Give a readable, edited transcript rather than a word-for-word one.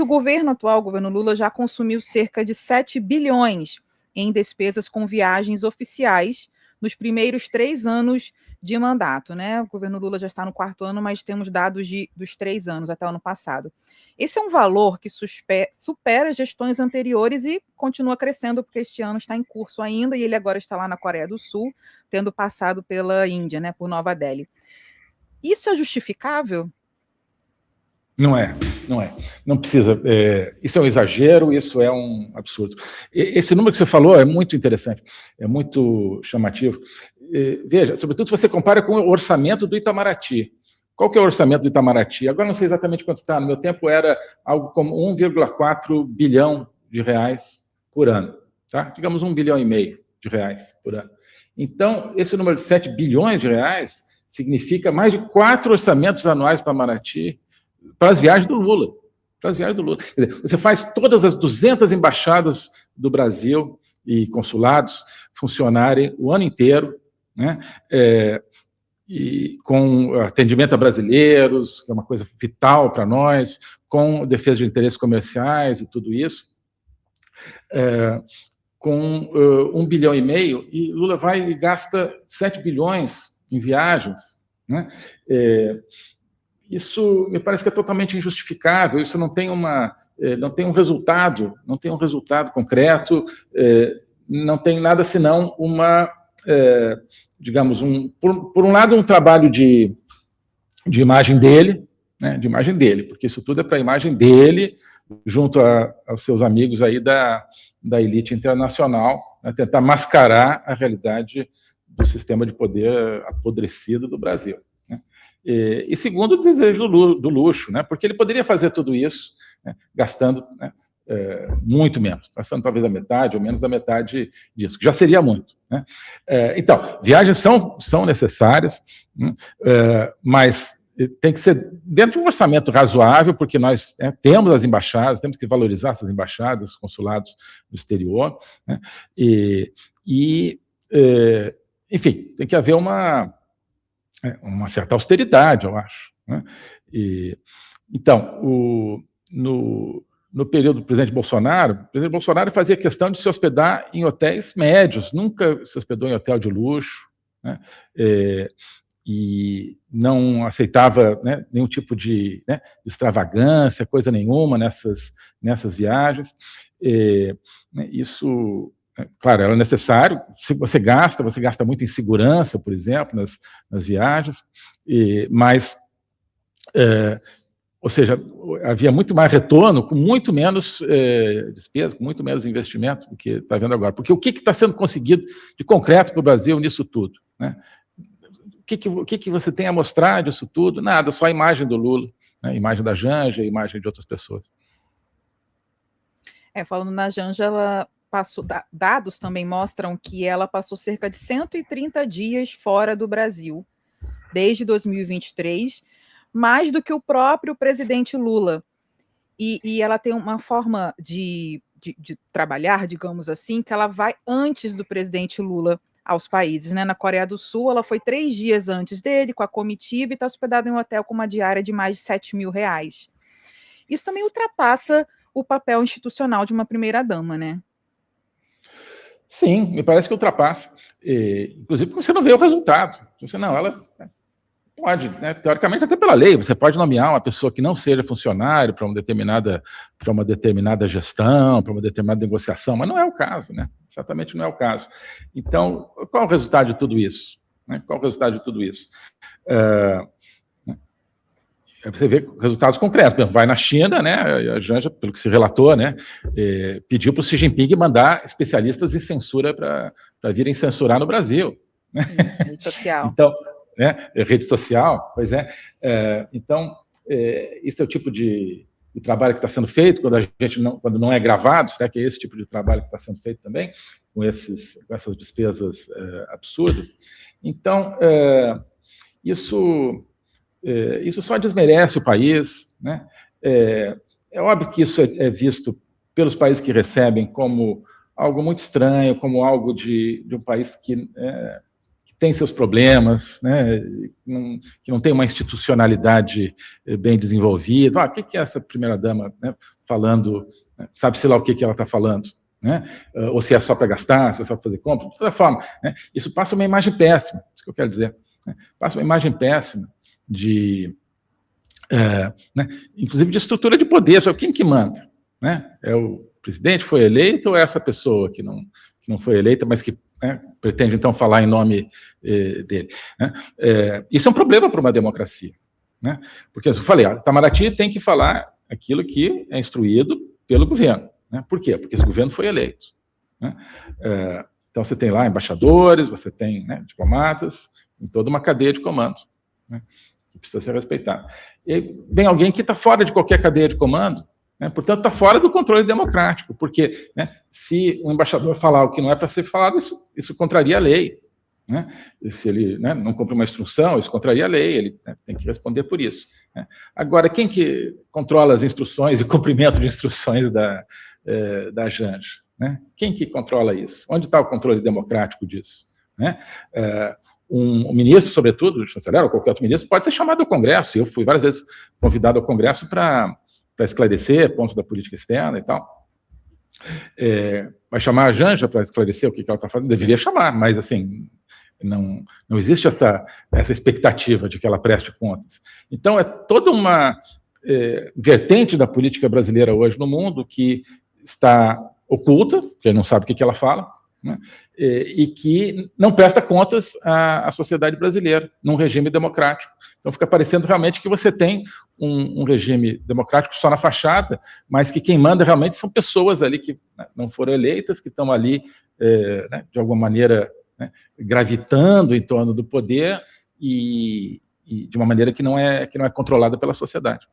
o governo atual, o governo Lula, já consumiu cerca de 7 bilhões em despesas com viagens oficiais nos primeiros 3 anos de mandato, né? O governo Lula já está no 4º ano, mas temos dados dos 3 anos até o ano passado. Esse é um valor que supera gestões anteriores e continua crescendo, porque este ano está em curso ainda, e ele agora está lá na Coreia do Sul, tendo passado pela Índia, né, por Nova Delhi. Isso é justificável? Não é. Não precisa. Isso é um exagero, isso é um absurdo. Esse número que você falou é muito interessante, é muito chamativo. Veja, sobretudo se você compara com o orçamento do Itamaraty. Qual que é o orçamento do Itamaraty? Agora não sei exatamente quanto está. No meu tempo era algo como 1,4 bilhão de reais por ano. Tá? Digamos 1,5 bilhão de reais por ano. Então, esse número de 7 bilhões de reais significa mais de 4 orçamentos anuais do Itamaraty para as viagens do Lula. Para as viagens do Lula. Quer dizer, você faz todas as 200 embaixadas do Brasil e consulados funcionarem o ano inteiro, né? E com atendimento a brasileiros, que é uma coisa vital para nós, com defesa de interesses comerciais e tudo isso, com 1,5 bilhão, e Lula vai e gasta 7 bilhões em viagens, né? Isso me parece que é totalmente injustificável, isso não tem um resultado, concreto, não tem nada senão digamos, por um lado, um trabalho de imagem dele, né, porque isso tudo é para a imagem dele, junto aos seus amigos aí da elite internacional, né, tentar mascarar a realidade do sistema de poder apodrecido do Brasil. Né. E segundo, o desejo do luxo, né, porque ele poderia fazer tudo isso, né, gastando, né, muito menos, gastando talvez a metade ou menos da metade disso, que já seria muito. Né? Então, viagens são necessárias, mas tem que ser dentro de um orçamento razoável, porque nós temos as embaixadas, temos que valorizar essas embaixadas, consulados no exterior, né? Enfim, tem que haver uma certa austeridade, eu acho. Né? Então, no período do presidente Bolsonaro, o presidente Bolsonaro fazia questão de se hospedar em hotéis médios, nunca se hospedou em hotel de luxo, né? E não aceitava, né, nenhum tipo de extravagância, coisa nenhuma nessas viagens. Isso, claro, era necessário. Se você gasta muito em segurança, por exemplo, nas viagens, mas ou seja, havia muito mais retorno, com muito menos despesa, com muito menos investimento do que está vendo agora. Porque o que está sendo conseguido de concreto para o Brasil nisso tudo? Né? O que você tem a mostrar disso tudo? Nada, só a imagem do Lula, né? A imagem da Janja, a imagem de outras pessoas. Falando na Janja, ela passou, dados também mostram que ela passou cerca de 130 dias fora do Brasil, desde 2023, mais do que o próprio presidente Lula. E ela tem uma forma de trabalhar, digamos assim, que ela vai antes do presidente Lula aos países. Né? Na Coreia do Sul, ela foi 3 dias antes dele, com a comitiva, e está hospedada em um hotel com uma diária de mais de 7 mil reais. Isso também ultrapassa o papel institucional de uma primeira-dama, né? Sim, me parece que ultrapassa. Inclusive porque você não vê o resultado. Você não, ela pode, né, teoricamente, até pela lei, você pode nomear uma pessoa que não seja funcionário para uma determinada gestão, para uma determinada negociação, mas não é o caso, né? Exatamente não é o caso. Então, qual é o resultado de tudo isso? Né? Qual é o resultado de tudo isso? Você vê resultados concretos. Por exemplo, vai na China, né? A Janja, pelo que se relatou, né, pediu para o Xi Jinping mandar especialistas em censura para virem censurar no Brasil. Né? Rede social. Então, né, rede social, pois é. Então, esse é o tipo de trabalho que está sendo feito quando não é gravado. Será que é esse tipo de trabalho que está sendo feito também, com essas despesas absurdas? Então, isso só desmerece o país, né? É óbvio que isso é visto pelos países que recebem como algo muito estranho, como algo de um país que tem seus problemas, né? Que não tem uma institucionalidade bem desenvolvida. O que é essa primeira-dama, né, falando, né, sabe-se lá o que ela está falando, né? Ou se é só para gastar, se é só para fazer compra, de toda forma, né? Isso passa uma imagem péssima, isso que eu quero dizer, né? Passa uma imagem péssima de, né, inclusive de estrutura de poder, só quem que manda, né? É o presidente foi eleito ou é essa pessoa que não foi eleita, mas que, né, pretende então falar em nome dele, né? Isso é um problema para uma democracia, né? Porque, eu falei, a Itamaraty tem que falar aquilo que é instruído pelo governo, né? Por quê? Porque esse governo foi eleito, né? Então você tem lá embaixadores, você tem, né, diplomatas, em toda uma cadeia de comando, né, que precisa ser respeitada. E aí vem alguém que está fora de qualquer cadeia de comando, né, portanto está fora do controle democrático, porque, né, se um embaixador falar o que não é para ser falado, isso contraria a lei, né? Se ele, né, não cumpre uma instrução, isso contraria a lei, ele, né, tem que responder por isso, né? Agora, quem que controla as instruções e cumprimento de instruções da Janja, né? Quem que controla isso? Onde está o controle democrático disso, né? Um ministro, sobretudo, o chanceler ou qualquer outro ministro, pode ser chamado ao Congresso. Eu fui várias vezes convidado ao Congresso para esclarecer pontos da política externa e tal. Vai chamar a Janja para esclarecer o que ela está fazendo? Deveria chamar, mas assim, não existe essa expectativa de que ela preste contas. Então, é toda uma vertente da política brasileira hoje no mundo que está oculta, porque não sabe o que ela fala, né? E que não presta contas à sociedade brasileira, num regime democrático. Então fica parecendo realmente que você tem um regime democrático só na fachada, mas que quem manda realmente são pessoas ali que, né, não foram eleitas, que estão ali, né, de alguma maneira, né, gravitando em torno do poder e de uma maneira que não é controlada pela sociedade.